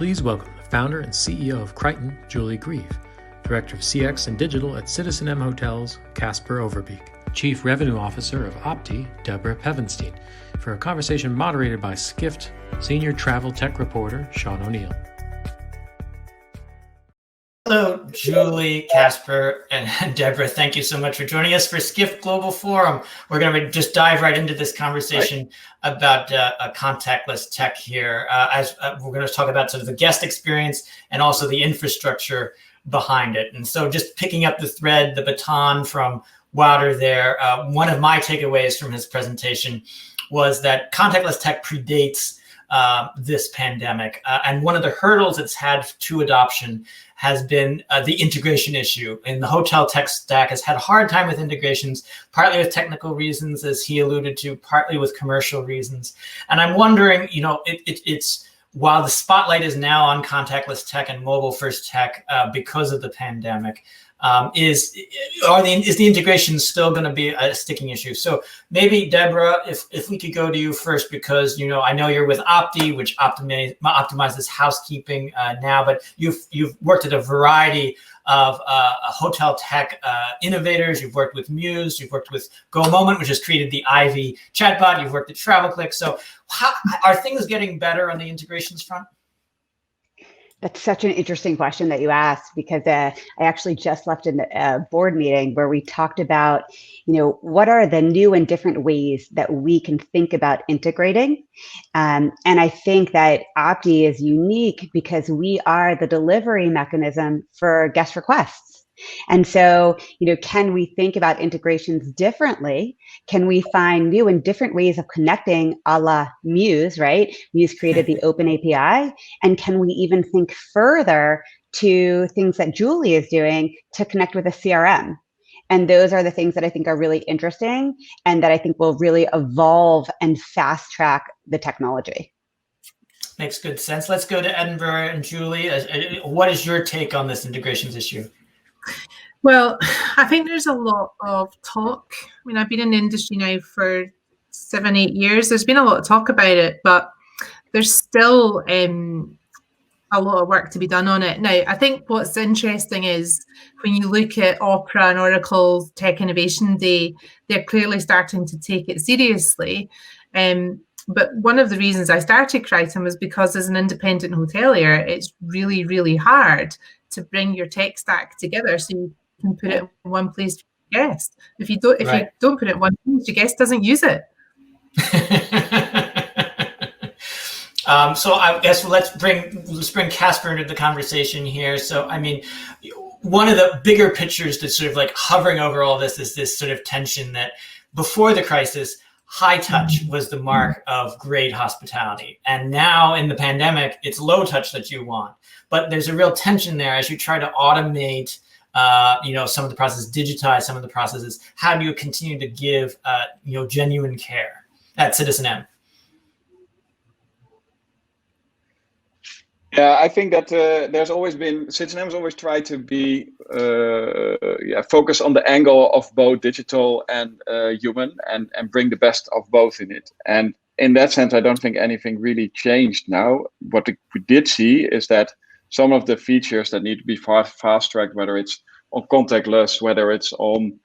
please welcome the founder and CEO of Criton, Julie Grieve, Director of CX and Digital at CitizenM Hotels, Casper Overbook, Chief Revenue Officer of Optii, Deborah Pevenstein, for a conversation moderated by Skift Senior Travel Tech Reporter, Sean O'Neill. Hello, Julie, Casper, and Deborah. Thank you so much for joining us for Skift Global Forum. We're going to just dive right into this conversation about contactless tech here. As we're going to talk about sort of the guest experience and also the infrastructure behind it. And so just picking up the thread, the baton from Wouter there, one of my takeaways from his presentation was that contactless tech predates this pandemic. And one of the hurdles it's had to adoption has been the integration issue. And the hotel tech stack has had a hard time with integrations, partly with technical reasons, as he alluded to, partly with commercial reasons. And I'm wondering, it's while the spotlight is now on contactless tech and mobile first tech because of the pandemic, is the integration still going to be a sticking issue? So maybe Deborah, if we could go to you first, because I know you're with Optii, which optimizes housekeeping now, but you've worked at a variety of hotel tech innovators. You've worked with Muse, you've worked with GoMoment, which has created the Ivy chatbot. You've worked at TravelClick. So how are things getting better on the integrations front? That's such an interesting question that you asked, because I actually just left a board meeting where we talked about, what are the new and different ways that we can think about integrating. And I think that Optii is unique because we are the delivery mechanism for guest requests. And so, can we think about integrations differently? Can we find new and different ways of connecting, a la Muse, right? Muse created the open API. And can we even think further to things that Julie is doing to connect with a CRM? And those are the things that I think are really interesting and that I think will really evolve and fast track the technology. Makes good sense. Let's go to Edinburgh and Julie. What is your take on this integrations issue? Well, I think there's a lot of talk. I mean, I've been in the industry now for 7-8 years. There's been a lot of talk about it, but there's still a lot of work to be done on it. Now, I think what's interesting is when you look at Opera and Oracle's Tech Innovation Day, they're clearly starting to take it seriously. But one of the reasons I started Criton was because as an independent hotelier, it's really, really hard to bring your tech stack together so you can put it in one place for your guest. If you don't put it in one place, your guest doesn't use it. So I guess let's bring Casper into the conversation here. So I mean, one of the bigger pictures that's sort of like hovering over all this is this sort of tension that before the crisis, high touch was the mark of great hospitality. And now in the pandemic, it's low touch that you want. But there's a real tension there as you try to automate, some of the processes, digitize some of the processes. How do you continue to give, genuine care at CitizenM? Yeah, I think that CitizenM has always tried to be focus on the angle of both digital and human and bring the best of both in it. And in that sense, I don't think anything really changed now. What we did see is that some of the features that need to be fast-tracked, whether it's on contactless, whether it's on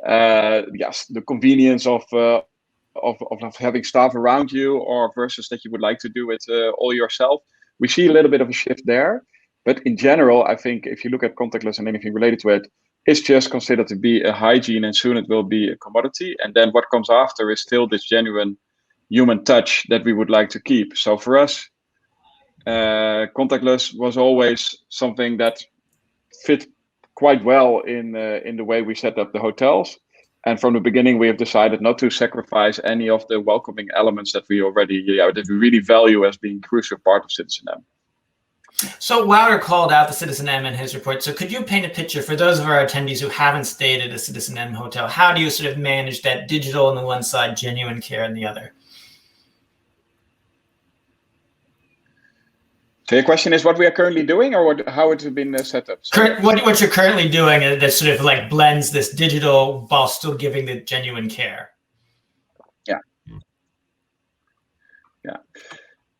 the convenience of having staff around you, or versus that you would like to do it all yourself, we see a little bit of a shift there. But in general, I think if you look at contactless and anything related to it, it's just considered to be a hygiene, and soon it will be a commodity. And then what comes after is still this genuine human touch that we would like to keep. So for us, contactless was always something that fit quite well in the way we set up the hotels. And from the beginning, we have decided not to sacrifice any of the welcoming elements that we really value as being a crucial part of CitizenM. So Wouter called out the CitizenM in his report. So could you paint a picture for those of our attendees who haven't stayed at a CitizenM hotel? How do you sort of manage that digital on the one side, genuine care on the other? So your question is what we are currently doing, or how it has been set up? What you're currently doing that sort of like blends this digital while still giving the genuine care. Yeah.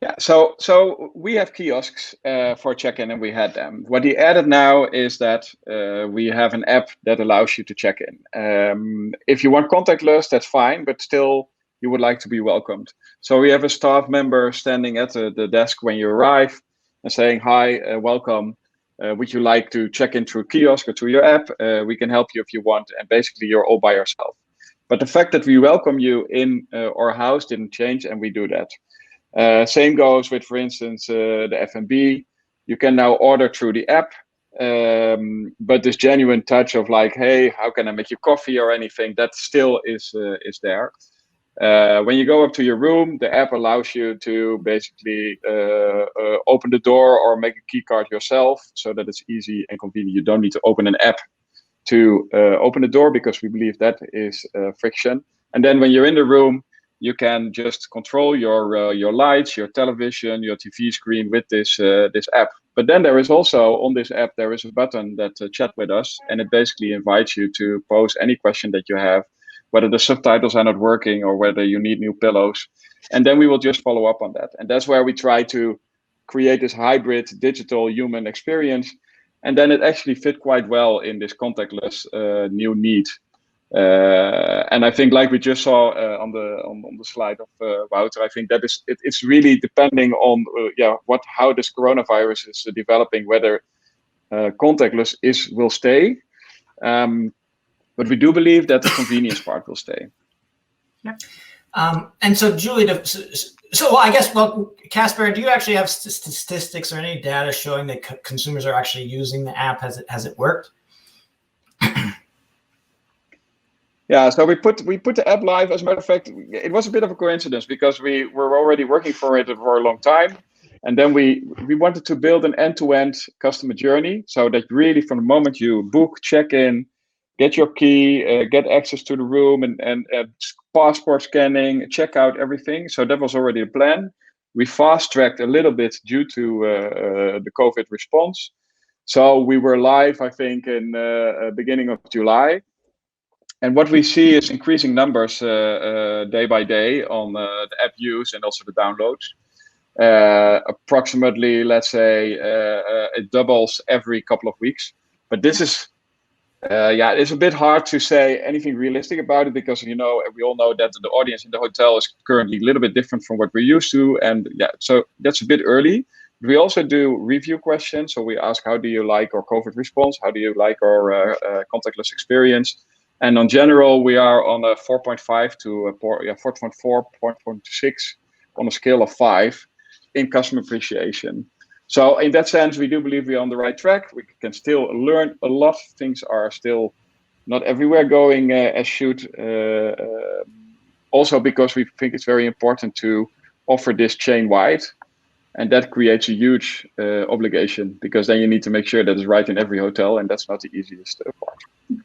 Yeah, so we have kiosks for check-in, and we had them. What we added now is that we have an app that allows you to check in. If you want contactless, that's fine, but still you would like to be welcomed. So we have a staff member standing at the desk when you arrive and saying, hi, welcome. Would you like to check in through kiosk or through your app? We can help you if you want. And basically you're all by yourself. But the fact that we welcome you in our house didn't change, and we do that. Same goes with, for instance, the F&B. You can now order through the app, but this genuine touch of like, hey, how can I make you coffee or anything, that still is there. When you go up to your room, the app allows you to basically open the door or make a key card yourself, so that it's easy and convenient. You don't need to open an app to open the door, because we believe that is friction. And then when you're in the room, you can just control your lights, your television, your TV screen with this app. But then there is also, on this app, there is a button that chat with us, and it basically invites you to pose any question that you have, whether the subtitles are not working or whether you need new pillows. And then we will just follow up on that. And that's where we try to create this hybrid digital human experience. And then it actually fit quite well in this contactless new need. And I think, like we just saw on the slide of Wouter, I think that it's really depending on how this coronavirus is developing, whether contactless will stay. But we do believe that the convenience part will stay. Yeah. And so, Julie, I guess, Casper, do you actually have statistics or any data showing that consumers are actually using the app? Has it worked? Yeah, so we put the app live. As a matter of fact, it was a bit of a coincidence, because we were already working for it for a long time. And then we wanted to build an end-to-end customer journey, so that really from the moment you book, check in, get your key, get access to the room, and passport scanning, check out, everything. So that was already a plan. We fast-tracked a little bit due to the COVID response. So we were live, I think, in beginning of July. And what we see is increasing numbers day by day on the app use and also the downloads. Approximately, let's say, it doubles every couple of weeks. But this is, it's a bit hard to say anything realistic about it, because, we all know that the audience in the hotel is currently a little bit different from what we're used to. And so that's a bit early. We also do review questions. So we ask, how do you like our COVID response? How do you like our contactless experience? And on general, we are on a 4.5 to 4.4, 4.6 on a scale of 5 in customer appreciation. So in that sense, we do believe we're on the right track. We can still learn a lot. Things are still not everywhere going as should. Also because we think it's very important to offer this chain-wide. And that creates a huge obligation, because then you need to make sure that it's right in every hotel, and that's not the easiest part.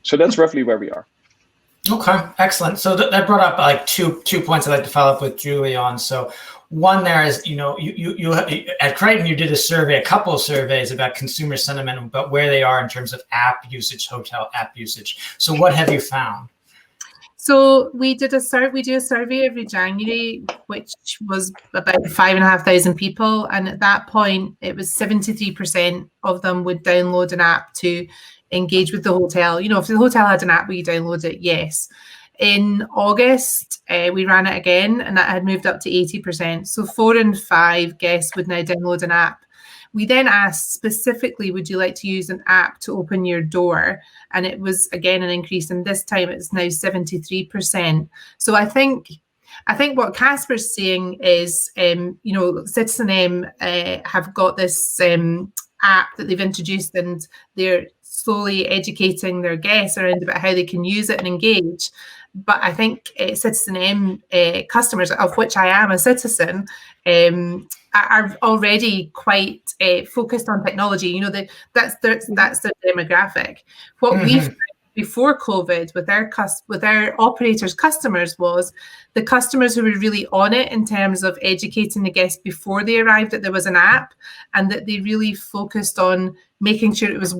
So that's roughly where we are. Okay, excellent. So that brought up like two points I'd like to follow up with Julie on. So one there is, you at Criton, you did a couple of surveys about consumer sentiment, about where they are in terms of app usage, hotel app usage. So what have you found? So we do a survey every January, which was about 5,500 people. And at that point, it was 73% of them would download an app to engage with the hotel. If the hotel had an app, will you download it? Yes. In August, we ran it again, and that had moved up to 80%. So 4 in 5 guests would now download an app. We then asked specifically, would you like to use an app to open your door? And it was, again, an increase. And this time it's now 73%. So I think what Casper's saying is, CitizenM have got this app that they've introduced, and they're slowly educating their guests around about how they can use it and engage. But I think CitizenM customers, of which I am a citizen, are already quite focused on technology. That's their demographic. What we found before COVID with our operators' customers was the customers who were really on it in terms of educating the guests before they arrived that there was an app, and that they really focused on making sure it was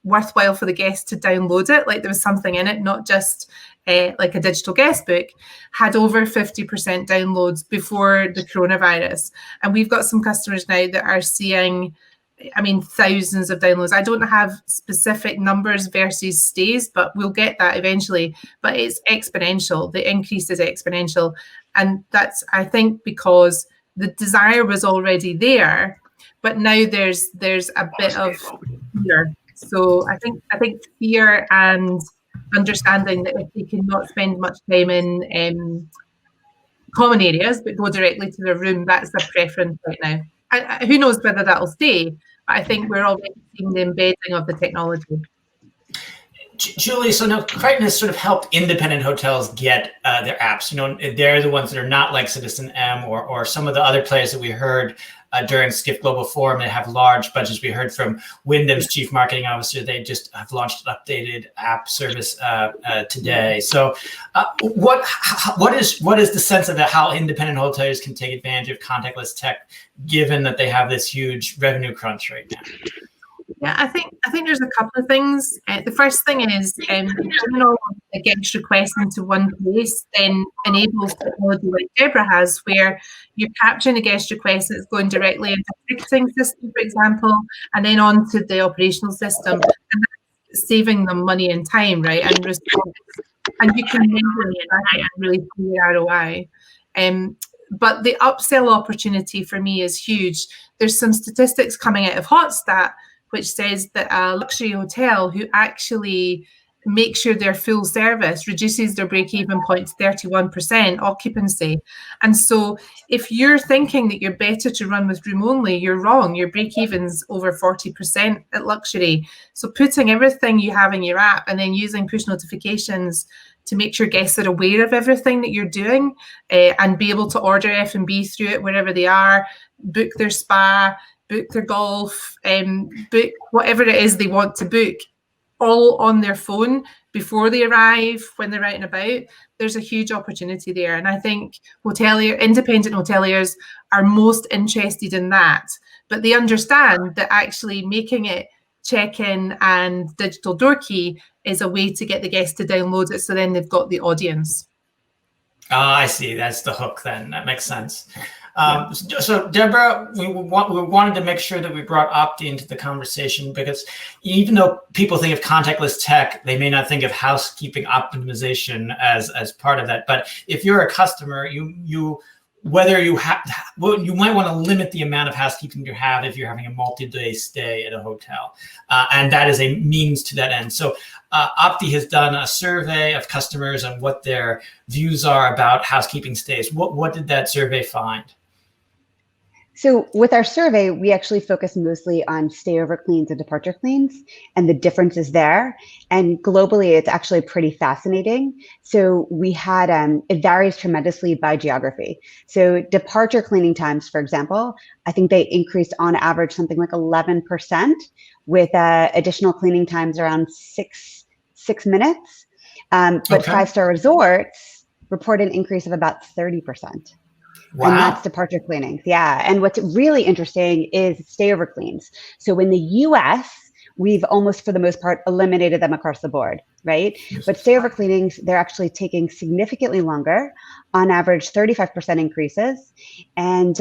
worthwhile for the guest to download it, like there was something in it, not just like a digital guest book, had over 50% downloads before the coronavirus. And we've got some customers now that are seeing, I mean, thousands of downloads. I don't have specific numbers versus stays, but we'll get that eventually. But it's exponential. The increase is exponential. And that's, I think, because the desire was already there, but now there's a bit of fear. So I think fear and understanding that if they cannot spend much time in common areas but go directly to their room, that's their preference right now. Who knows whether that'll stay, but I think we're already seeing the embedding of the technology. Julie, so now Criton has sort of helped independent hotels get their apps. You know, they're the ones that are not like CitizenM or some of the other players that we heard during Skift Global Forum that have large budgets. We heard from Wyndham's chief marketing officer. They just have launched an updated app service today. So what is the sense of how independent hotels can take advantage of contactless tech, given that they have this huge revenue crunch right now? Yeah, I think there's a couple of things. The first thing is bringing all the guest requests into one place then enables technology like Deborah has, where you're capturing the guest request that's going directly into the ticketing system, for example, and then onto the operational system, and that's saving them money and time, right? And you can measure it and really see the ROI. But the upsell opportunity for me is huge. There's some statistics coming out of Hotstat which says that a luxury hotel who actually makes sure they're full service reduces their break-even point to 31% occupancy. And so if you're thinking that you're better to run with room only, you're wrong. Your break-even's over 40% at luxury. So putting everything you have in your app and then using push notifications to make sure guests are aware of everything that you're doing and be able to order F&B through it wherever they are, book their spa, book their golf, book whatever it is they want to book, all on their phone before they arrive, when they're out and about. There's a huge opportunity there. And I think independent hoteliers are most interested in that. But they understand that actually making it check-in and digital door key is a way to get the guests to download it, so then they've got the audience. I see. That's the hook then. That makes sense. So Deborah, we wanted to make sure that we brought Optii into the conversation, because even though people think of contactless tech, they may not think of housekeeping optimization as part of that. But if you're a customer, you might want to limit the amount of housekeeping you have if you're having a multi-day stay at a hotel, and that is a means to that end. So Optii has done a survey of customers on what their views are about housekeeping stays. What did that survey find? So with our survey, we actually focus mostly on stayover cleans and departure cleans and the differences there. And globally, it's actually pretty fascinating. So we had, it varies tremendously by geography. So departure cleaning times, for example, I think they increased on average something like 11%, with additional cleaning times around six minutes. But Okay. five-star resorts report an increase of about 30%. Wow. And that's departure cleaning. Yeah. And what's really interesting is stayover cleans. So in the US, we've almost, for the most part, eliminated them across the board, right? But stayover cleanings, they're actually taking significantly longer, on average 35% increases. And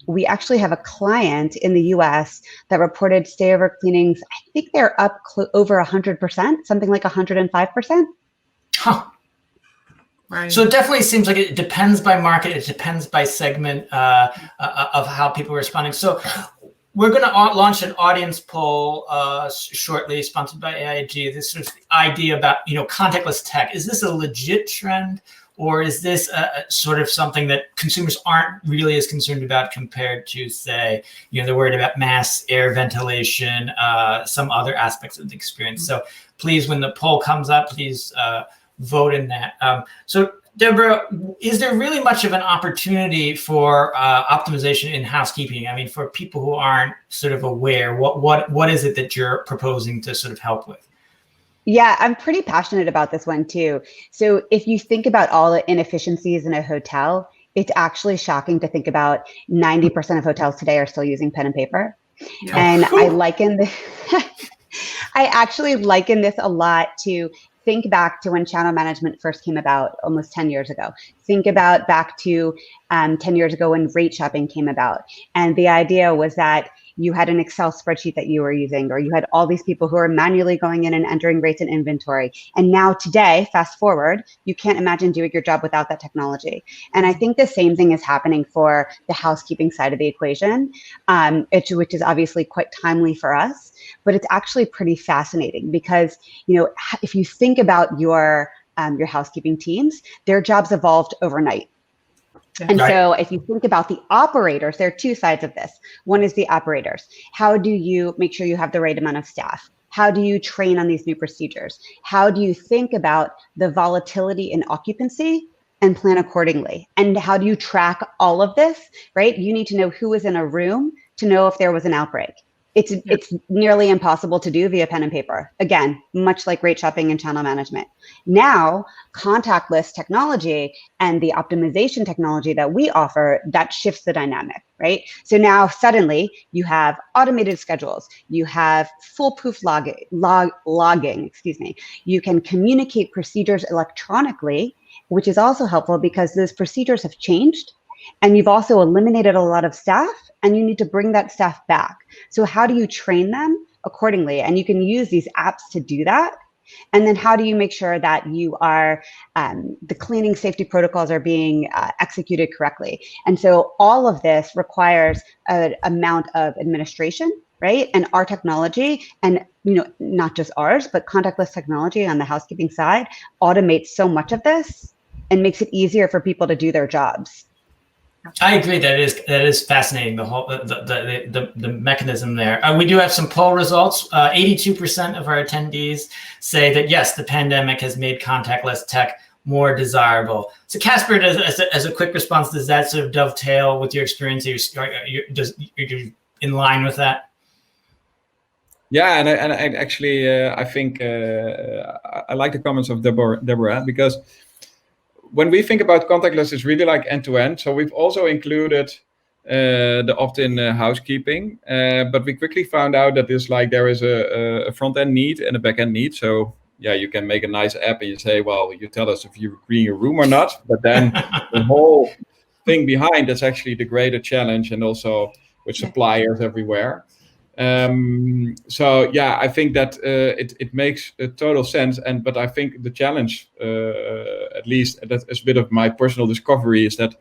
we actually have a client in the US that reported stayover cleanings. I think they're up over 100%, something like 105%. Huh. Right. So it definitely seems like it depends by market. It depends by segment of how people are responding. So we're going to launch an audience poll shortly, sponsored by AIG. This sort of idea about, contactless tech. Is this a legit trend, or is this a sort of something that consumers aren't really as concerned about compared to, say, they're worried about mass air ventilation, some other aspects of the experience. So please, when the poll comes up, please vote in that. So Deborah, is there really much of an opportunity for optimization in housekeeping? I mean, for people who aren't sort of aware, what is it that you're proposing to sort of help with? Yeah, I'm pretty passionate about this one too. So if you think about all the inefficiencies in a hotel, it's actually shocking to think about 90% of hotels today are still using pen and paper. Yeah. And I actually liken this a lot to think back to when channel management first came about almost 10 years ago. Think about back to 10 years ago when rate shopping came about. And the idea was that you had an Excel spreadsheet that you were using, or you had all these people who are manually going in and entering rates in inventory. And now today, fast forward, you can't imagine doing your job without that technology. And I think the same thing is happening for the housekeeping side of the equation, which is obviously quite timely for us, but it's actually pretty fascinating because, if you think about your housekeeping teams, their jobs evolved overnight. And so if you think about the operators, there are two sides of this. One is the operators. How do you make sure you have the right amount of staff? How do you train on these new procedures? How do you think about the volatility in occupancy and plan accordingly? And how do you track all of this, right? You need to know who is in a room to know if there was an outbreak. It's nearly impossible to do via pen and paper. Again, much like rate shopping and channel management. Now, contactless technology and the optimization technology that we offer, that shifts the dynamic, right? So now suddenly you have automated schedules, you have foolproof logging, You can communicate procedures electronically, which is also helpful because those procedures have changed. And you've also eliminated a lot of staff, and you need to bring that staff back. So how do you train them accordingly? And you can use these apps to do that. And then how do you make sure that you are, the cleaning safety protocols are being executed correctly? And so all of this requires an amount of administration, right? And our technology, and not just ours, but contactless technology on the housekeeping side automates so much of this and makes it easier for people to do their jobs. I agree that is fascinating, the whole the mechanism there. We do have some poll results. 82% of our attendees say that yes, the pandemic has made contactless tech more desirable. So Casper, as a quick response, does that sort of dovetail with your experience? Are you in line with that? Yeah, and I actually I think I like the comments of Deborah, because when we think about contactless, it's really like end-to-end. So we've also included the opt-in housekeeping, but we quickly found out that there is a front-end need and a back-end need. So yeah, you can make a nice app and you say, well, you tell us if you're cleaning your room or not, but then the whole thing behind that's actually the greater challenge, and also with suppliers everywhere. So yeah, I think that it makes total sense. But I think the challenge, at least that's a bit of my personal discovery, is that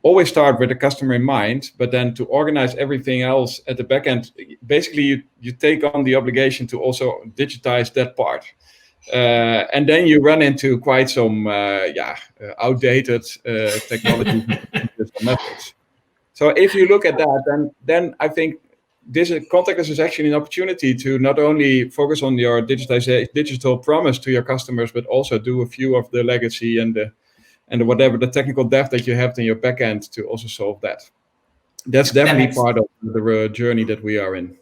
always start with the customer in mind, but then to organize everything else at the back end, basically you take on the obligation to also digitize that part. And then you run into quite some outdated technology methods. So if you look at that, then I think this contactless is actually an opportunity to not only focus on your digital promise to your customers, but also do a few of the legacy and whatever the technical debt that you have in your backend to also solve that. That's definitely part of the journey that we are in.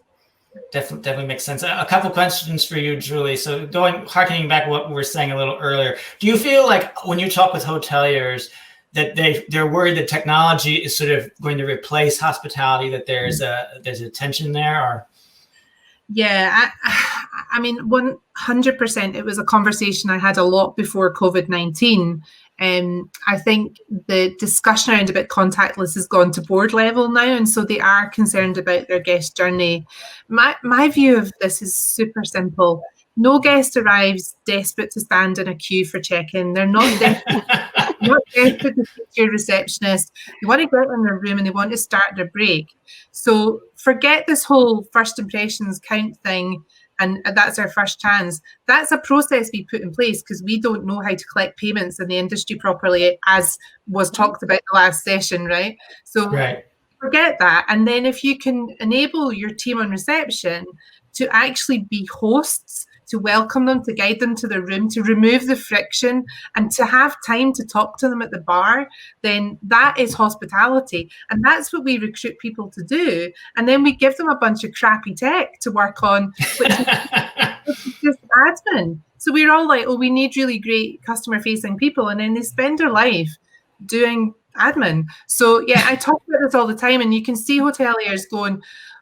Definitely makes sense. A couple questions for you, Julie. So harkening back to what we were saying a little earlier, do you feel like when you talk with hoteliers that they're worried that technology is sort of going to replace hospitality, that there's a tension there? Or yeah, I mean 100%. It was a conversation I had a lot before COVID-19. I think the discussion around about contactless has gone to board level now, and so they are concerned about their guest journey. My view of this is super simple. No guest arrives desperate to stand in a queue for check-in. They're not desperate to speak to your receptionist. They want to get in their room and they want to start their break. So forget this whole first impressions count thing, and that's our first chance. That's a process we put in place because we don't know how to collect payments in the industry properly, as was talked about the last session, right? So forget that. And then if you can enable your team on reception to actually be hosts, to welcome them, to guide them to their room, to remove the friction, and to have time to talk to them at the bar, then that is hospitality. And that's what we recruit people to do. And then we give them a bunch of crappy tech to work on, which is just admin. So we're all like, oh, we need really great customer-facing people. And then they spend their life doing admin. So yeah, I talk about this all the time, and you can see hoteliers going,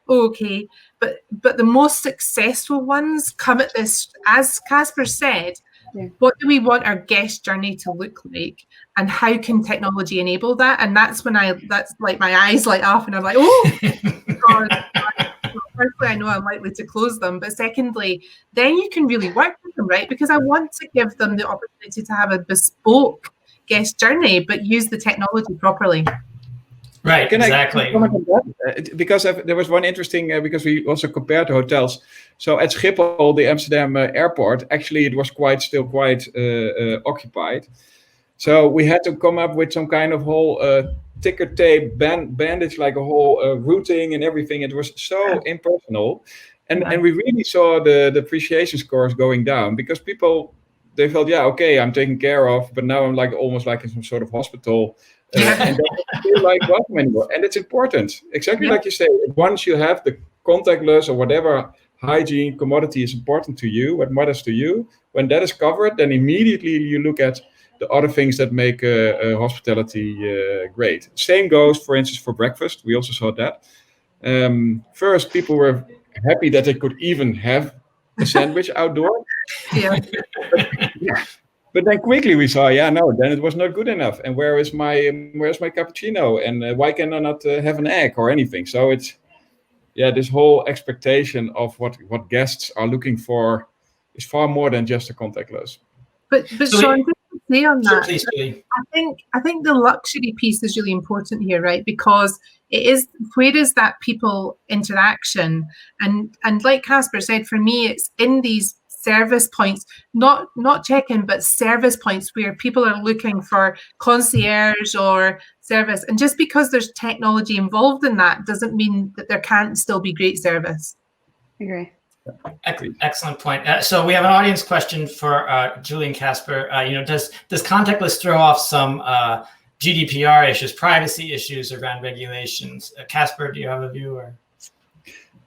okay, but the most successful ones come at this, as Casper said, what do we want our guest journey to look like, and how can technology enable that? And that's when that's like my eyes light up and I'm like, oh God. Firstly, I know I'm likely to close them, but secondly, then you can really work with them, right? Because I want to give them the opportunity to have a bespoke guest journey, but use the technology properly. Right, exactly. Because there was one interesting, because we also compared the hotels. So at Schiphol, the Amsterdam airport, actually it was still quite occupied. So we had to come up with some kind of whole ticker tape bandage, like a whole routing and everything. It was so impersonal. And we really saw the appreciation scores going down, because people, they felt, yeah, okay, I'm taken care of, but now I'm like almost like in some sort of hospital. And they don't feel like welcome anymore. And it's important, exactly like you say. Once you have the contactless or whatever hygiene commodity is important to you, what matters to you, when that is covered, then immediately you look at the other things that make hospitality great. Same goes, for instance, for breakfast. We also saw that. First, people were happy that they could even have a sandwich outdoor. But then quickly we saw, then it was not good enough. And where's my cappuccino? And why can I not have an egg or anything? So it's, this whole expectation of what guests are looking for is far more than just a contactless. But Sean, just to say on that, please. I think the luxury piece is really important here, right? Because it is, where is that people interaction? And like Casper said, for me, it's in these service points, not check-in, but service points where people are looking for concierge or service. And just because there's technology involved in that doesn't mean that there can't still be great service. I agree. Excellent point. So we have an audience question for Julie and Casper. Does contactless throw off some GDPR issues, privacy issues around regulations? Casper, do you have a view? Or?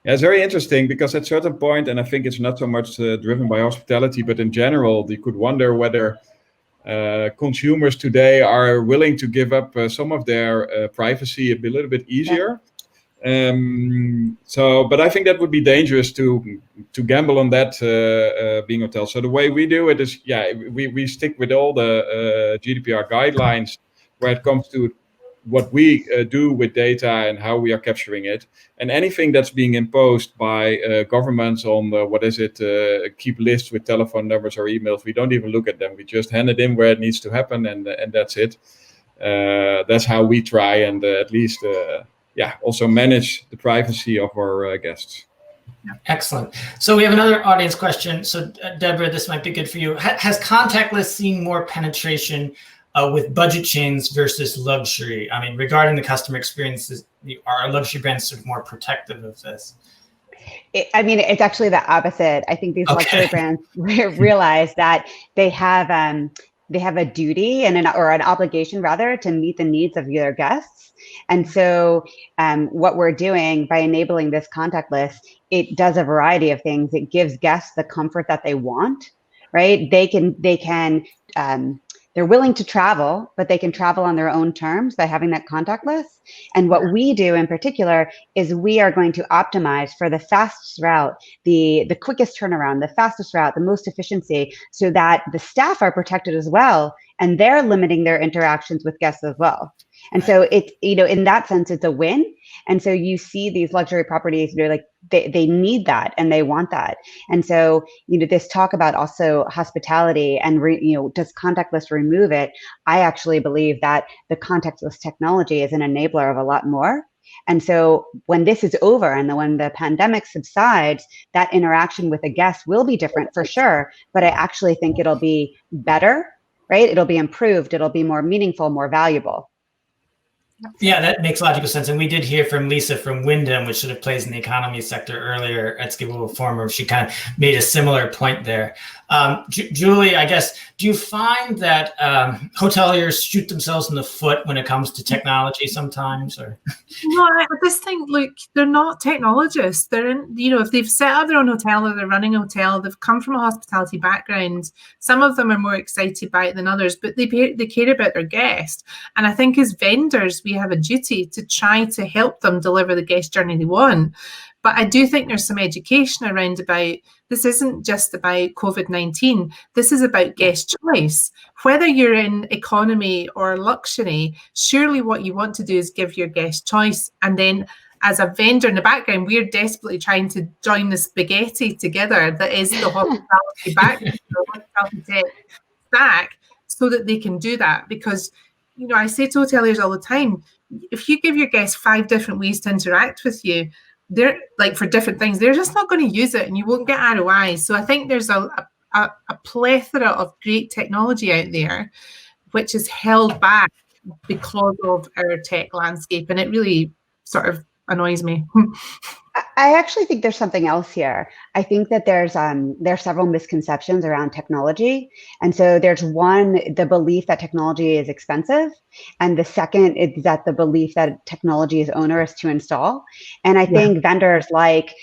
Yeah, it's very interesting, because at a certain point, and I think it's not so much driven by hospitality, but in general, you could wonder whether consumers today are willing to give up some of their privacy a little bit easier. But I think that would be dangerous to gamble on that being hotel. So the way we do it is, we stick with all the GDPR guidelines where it comes to what we do with data and how we are capturing it. And anything that's being imposed by governments on keep lists with telephone numbers or emails, we don't even look at them. We just hand it in where it needs to happen, and that's it. That's how we try and at least also manage the privacy of our guests. Excellent. So we have another audience question. So Deborah, this might be good for you. Has contactless seen more penetration with budget chains versus luxury? I mean, regarding the customer experiences, are luxury brands sort of more protective of this? It's actually the opposite. I think these luxury brands realize that they have a duty and an obligation rather to meet the needs of their guests. And so what we're doing by enabling this contactless, it does a variety of things. It gives guests the comfort that they want, right? They're willing to travel, but they can travel on their own terms by having that contactless. And what we do in particular is we are going to optimize for the fastest route, the quickest turnaround, the fastest route, the most efficiency, so that the staff are protected as well, and they're limiting their interactions with guests as well. And so it's, in that sense, it's a win. And so you see these luxury properties, like they need that and they want that. And so, this talk about also hospitality and, does contactless remove it? I actually believe that the contactless technology is an enabler of a lot more. And so when this is over and when the pandemic subsides, that interaction with a guest will be different for sure. But I actually think it'll be better, right? It'll be improved. It'll be more meaningful, more valuable. Yeah, that makes logical sense. And we did hear from Lisa from Wyndham, which sort of plays in the economy sector earlier at Skift Global Forum, where she kind of made a similar point there. Julie, I guess, do you find that hoteliers shoot themselves in the foot when it comes to technology sometimes? Or no, I just think, look, they're not technologists. They're in, if they've set up their own hotel or they're running a hotel, they've come from a hospitality background. Some of them are more excited by it than others, but they care about their guest. And I think as vendors, we have a duty to try to help them deliver the guest journey they want. But I do think there's some education around about, this isn't just about COVID-19, this is about guest choice. Whether you're in economy or luxury, surely what you want to do is give your guest choice. And then as a vendor in the background, we're desperately trying to join the spaghetti together that is the hospitality background, the hospitality tech stack, so that they can do that. Because, you know, I say to hoteliers all the time, if you give your guests 5 different ways to interact with you, they're like for different things, they're just not going to use it and you won't get ROI. So I think there's a plethora of great technology out there, which is held back because of our tech landscape. And it really sort of annoys me. I actually think there's something else here. I think that there are several misconceptions around technology. And so there's one, the belief that technology is expensive. And the second is that the belief that technology is onerous to install. And I think vendors like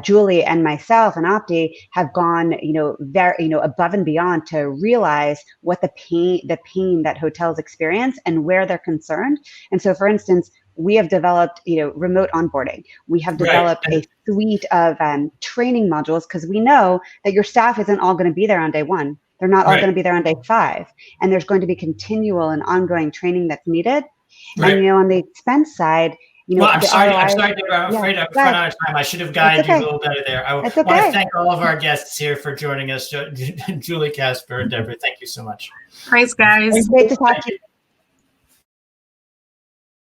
Julie and myself and Optii have gone, very, above and beyond to realize what the pain that hotels experience and where they're concerned. And so, for instance, we have developed, remote onboarding. We have developed a suite of training modules because we know that your staff isn't all going to be there on day 1. They're not all going to be there on day 5. And there's going to be continual and ongoing training that's needed. And, on the expense side, I'm sorry, Deborah. I'm afraid I'm running out of time. I should have guided you a little better there. I want to thank all of our guests here for joining us, Julie, Casper, and Deborah. Thank you so much. Thanks, guys. It's great to talk to you.